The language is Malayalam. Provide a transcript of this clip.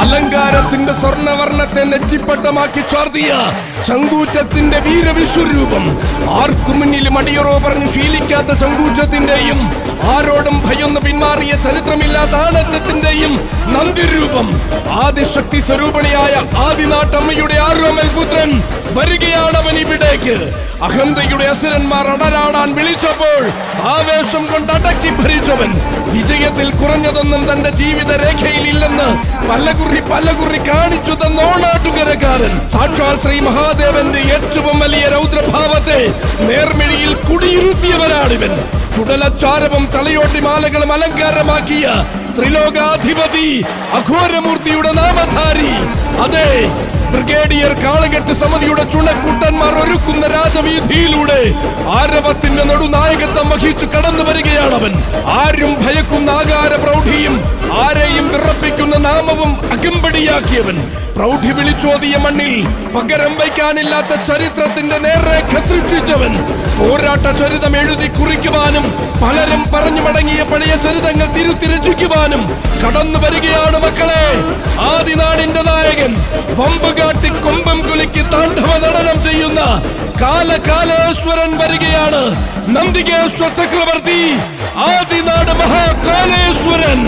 അലങ്കാരത്തിന്റെ സ്വർണവർണ്ണത്തെ നെറ്റിപ്പട്ടമാക്കി ചാർത്തിയ ശങ്കൂറ്റത്തിന്റെ വീരവിശ്വരൂപം. ആർക്കു മുന്നിലും അടിയറോ പറഞ്ഞു ശീലിക്കാത്ത ശങ്കൂറ്റത്തിന്റെയും ആരോടും ഭയൊന്ന് പിന്മാറിയ ചരിത്രമില്ലാത്ത ആണറ്റത്തിന്റെയും നന്ദിരൂപം. ആദിശക്തി സ്വരൂപണിയായ ആദിനാട്ടമ്മയുടെ ആരോമൽ പുത്രൻ വരികയാണവൻ ഇവിടേക്ക്. അഹന്തയുടെ അസുരന്മാർ അടരാടാൻ വിളിച്ചപ്പോൾ ആവേശം കൊണ്ട് അടക്കി ഭരിച്ചവൻ. വിജയത്തിൽ കുറഞ്ഞതൊന്നും തന്റെ ജീവിത രേഖയിൽ ഇല്ലെന്ന് പലകുറി കാണിച്ചു തന്ന ഓണാട്ടുകരക്കാരൻ. സാക്ഷാൽ ശ്രീ മഹാദേവന്റെ ഏറ്റവും വലിയ രൗദ്രഭാവത്തെ നേർമിഴിയിൽ കുടിയിരുത്തിയവരാണിവൻ. ചുടലച്ചാരവും തലയോട്ടി മാലകളും അലങ്കാരമാക്കിയ ത്രിലോകാധിപതി, അഘോരമൂർത്തിയുടെ നാമധാരി. അതെ, ബ്രിഗേഡിയർ കാളകെട്ട് സമിതിയുടെ ചുണക്കുട്ടന്മാർ ഒരുക്കുന്ന രാജവീതിയിലൂടെ ആരവത്തിന്റെ നടുനായകത്വം വഹിച്ചു കടന്നു വരികയാണവൻ. ആരും ഭയക്കുന്ന ആകാര പ്രൗഢിയും ആരെയും വിറപ്പിക്കുന്ന നാമവും അകമ്പടിയാക്കിയവൻ. പ്രൗഢി വിളിച്ചോതിയ മണ്ണിൽ പകരം വയ്ക്കാനില്ലാത്ത ചരിത്രത്തിന്റെ നേർരേഖ സൃഷ്ടിച്ചവൻ. പോരാട്ട ചരിതം എഴുതി കുറിക്കുവാനും പലരും പറഞ്ഞു മടങ്ങിയ പഴയ ചരിതങ്ങൾ തിരുത്തിരചിക്കുവാനും കടന്നു വരികയാണ് മക്കളെ ആദിനാടിന്റെ നായകൻ. വമ്പുകാട്ടി കൊമ്പം കുലുക്കി താണ്ഡവ നടനം ചെയ്യുന്ന കാലകാലേശ്വരൻ വരികയാണ്. നന്ദികേശ്വര ചക്രവർത്തി, ആദിനാട് മഹാകാലേശ്വരൻ.